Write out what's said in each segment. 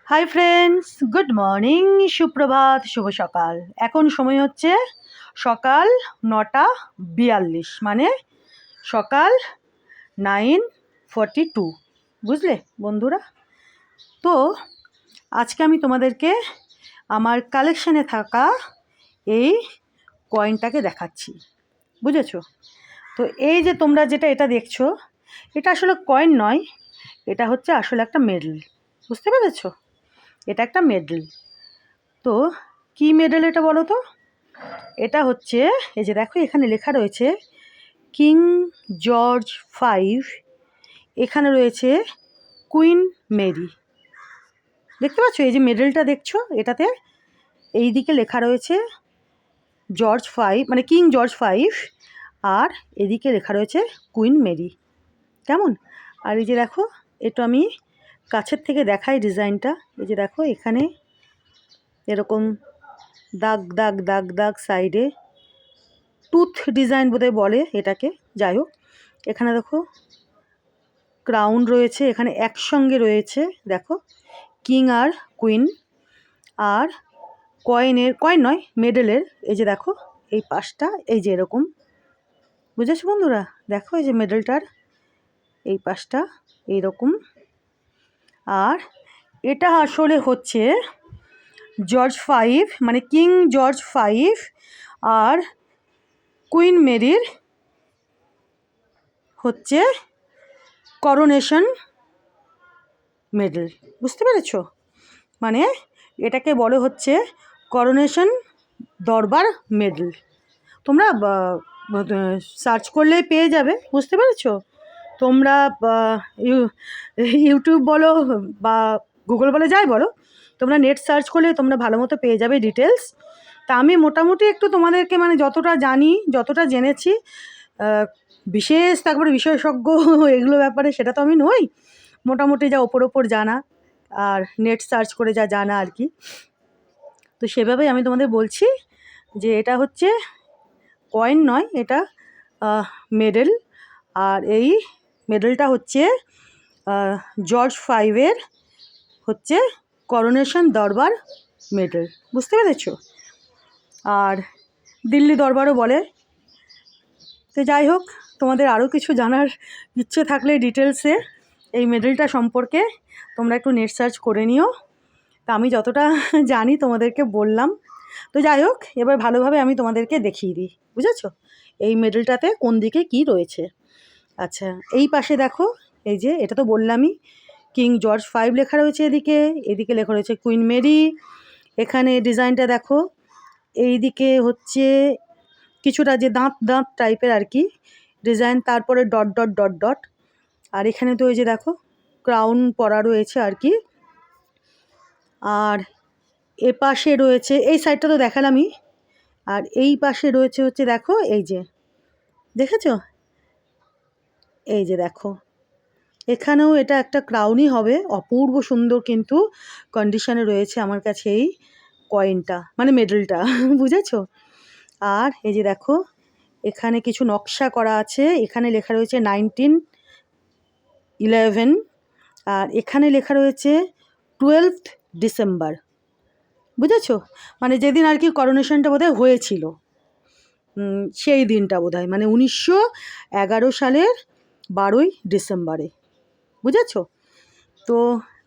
Hi friends, good morning, সুপ্রভাত, শুভ সকাল। এখন সময় হচ্ছে সকাল 9:42, মানে সকাল 9:42। বুঝলে বন্ধুরা? তো আজকে আমি তোমাদেরকে আমার কালেকশানে থাকা এই কয়েনটাকে দেখাচ্ছি। বুঝেছো? তো এই যে তোমরা এটা দেখছো, এটা আসলে কয়েন নয়, এটা হচ্ছে আসলে একটা মেডেল। বুঝতে পেরেছো? এটা একটা মেডেল। তো কি মেডেল এটা বলো তো? এটা হচ্ছে, এই যে দেখো এখানে লেখা রয়েছে কিং জর্জ 5, এখানে রয়েছে কুইন মেরি। দেখতে পাচ্ছ এই যে মেডেলটা দেখছো, এটাতে এই দিকে লেখা রয়েছে জর্জ 5, মানে কিং জর্জ 5, আর এদিকে লেখা রয়েছে কুইন মেরি। কেমন? আর এই যে দেখো, এটা আমি কাছের থেকে দেখাই ডিজাইনটা। এই যে দেখো এখানে এরকম দাগ দাগ দাগ দাগ সাইডে টুথ ডিজাইন বোধহয় বলে এটাকে। যাই হোক, এখানে দেখো ক্রাউন রয়েছে, এখানে একসঙ্গে রয়েছে দেখো কিং আর কুইন। আর কয়েন নয়, মেডেলের এই যে দেখো এই পাশটা এই যে এরকম। বুঝেছো বন্ধুরা? দেখো এই যে মেডেলটার এই পাশটা এইরকম। আর এটা আসলে হচ্ছে জর্জ 5, মানে কিং জর্জ 5 আর কুইন মেরির হচ্ছে করোনেশন মেডেল। বুঝতে পেরেছো? মানে এটাকে বলে হচ্ছে করোনেশন দরবার মেডেল। তোমরা সার্চ করলেই পেয়ে যাবে। বুঝতে পেরেছো? তোমরা ইউটিউব বলো বা গুগল বলো, যাই বলো, তোমরা নেট সার্চ করলে তোমরা ভালো মতো পেয়ে যাবে ডিটেলস। তা আমি মোটামুটি একটু তোমাদেরকে মানে যতটা জানি, যতটা জেনেছি, বিশেষ তারপরে বিশেষজ্ঞ এগুলো ব্যাপারে সেটা তো আমি নই, মোটামুটি যা ওপর জানা আর নেট সার্চ করে যা জানা আর কি, তো সেভাবেই আমি তোমাদের বলছি যে এটা হচ্ছে কয়েন নয়, এটা মেডেল। আর এই মেডেলটা হচ্ছে জর্জ 5-এর হচ্ছে করোনেশন দরবার মেডেল। বুঝতে পেরেছো? আর দিল্লি দরবারও বলে। তো যাই হোক, তোমাদের আরও কিছু জানার ইচ্ছে থাকলে ডিটেলসে এই মেডেলটা সম্পর্কে তোমরা একটু নেট সার্চ করে নিও। তা আমি যতটা জানি তোমাদেরকে বললাম। তো যাই হোক, এবার ভালোভাবে আমি তোমাদেরকে দেখিয়ে দিই। বুঝেছো এই মেডেলটাতে কোন দিকে কি রয়েছে? আচ্ছা, এই পাশে দেখো, এই যে এটা তো বললামই কিং জর্জ 5 লেখা রয়েছে, এদিকে এদিকে লেখা রয়েছে কুইন মেরি। এখানে ডিজাইনটা দেখো, এই দিকে হচ্ছে কিছুটা যে দাঁত দাঁত টাইপের আর কি ডিজাইন, তারপরে ডট ডট ডট ডট। আর এখানে তো এই যে দেখো ক্রাউন পরা রয়েছে আর কি। আর এ পাশে রয়েছে, এই সাইডটা তো দেখালামই। আর এই পাশে রয়েছে হচ্ছে দেখো এই যে দেখেছো, এই যে দেখো এখানেও এটা একটা ক্রাউনই হবে, অপূর্ব সুন্দর কিন্তু কন্ডিশনে রয়েছে আমার কাছে এই কয়েনটা, মানে মেডেলটা। বুঝেছো? আর এই যে দেখো এখানে কিছু নকশা করা আছে, এখানে লেখা রয়েছে 1911, আর এখানে লেখা রয়েছে 12th ডিসেম্বর। বুঝেছো? মানে যেদিন আর কি করোনেশনটা বোধহয় হয়েছিল, সেই দিনটা বোধহয় মানে 1911 সালের 12ই ডিসেম্বরে। বুঝেছো? তো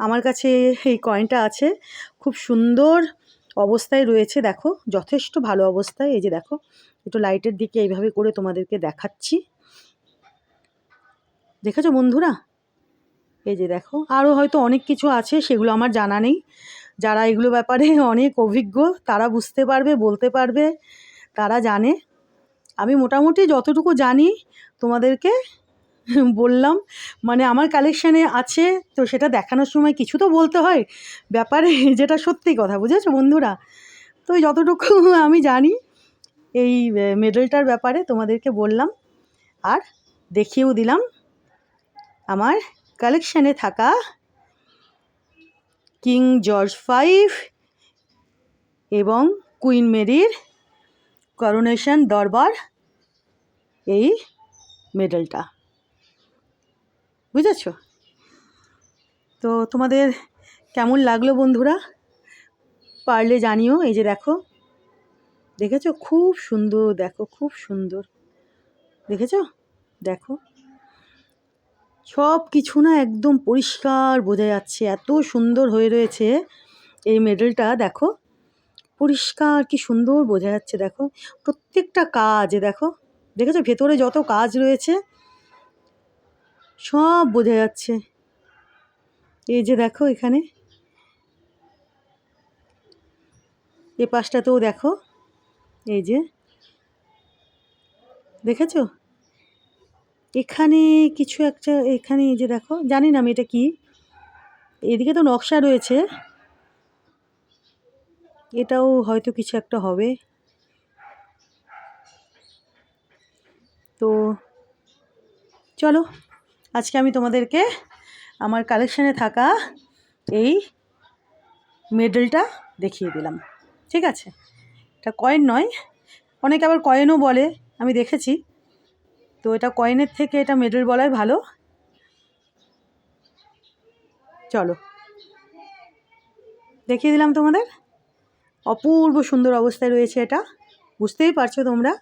আমার কাছে এই কয়েনটা আছে, খুব সুন্দর অবস্থায় রয়েছে দেখো, যথেষ্ট ভালো অবস্থায়। এই যে দেখো একটু লাইটের দিকে এইভাবে করে তোমাদেরকে দেখাচ্ছি। দেখেছো বন্ধুরা? এই যে দেখো আরও হয়তো অনেক কিছু আছে, সেগুলো আমার জানা নেই। যারা এগুলো ব্যাপারে অনেক অভিজ্ঞ তারা বুঝতে পারবে, বলতে পারবে, তারা জানে। আমি মোটামুটি যতটুকু জানি তোমাদেরকে বললাম। মানে আমার কালেকশানে আছে, তো সেটা দেখানোর সময় কিছু তো বলতে হয় ব্যাপারে, যেটা সত্যি কথা। বুঝেছো বন্ধুরা? তো যতটুকু আমি জানি এই মেডেলটার ব্যাপারে তোমাদেরকে বললাম, আর দেখিয়েও দিলাম আমার কালেকশানে থাকা কিং জর্জ 5 এবং কুইন মেরির করোনেশন দরবার এই মেডেলটা। বুঝেছো? তো তোমাদের কেমন লাগলো বন্ধুরা, পারলে জানিও। এই যে দেখো, দেখেছো খুব সুন্দর, দেখো খুব সুন্দর, দেখেছো, দেখো সব কিছু না একদম পরিষ্কার বোঝা যাচ্ছে, এত সুন্দর হয়ে রয়েছে এই মেডেলটা। দেখো পরিষ্কার কি সুন্দর বোঝা যাচ্ছে, দেখো প্রত্যেকটা কাজ, দেখো দেখেছো ভেতরে যত কাজ রয়েছে সব বোঝা যাচ্ছে। এই যে দেখো এখানে এ পাশটাতেও দেখো, এই যে দেখেছো এখানে কিছু একটা, এখানে এই যে দেখো, জানি না আমি এটা কি, এদিকে তো নকশা রয়েছে, এটাও হয়তো কিছু একটা হবে। তো চলো আজকে আমি তোমাদেরকে আমার কালেকশানে থাকা এই মেডেলটা দেখিয়ে দিলাম, ঠিক আছে। এটা কয়েন নয়, অনেকে আবার কয়েনও বলে, আমি দেখেছি। তো এটা কয়েনের থেকে এটা মেডেল বলাই ভালো। চলো দেখিয়ে দিলাম তোমাদের, অপূর্ব সুন্দর অবস্থায় রয়েছে এটা, বুঝতেই পারছো তোমরা।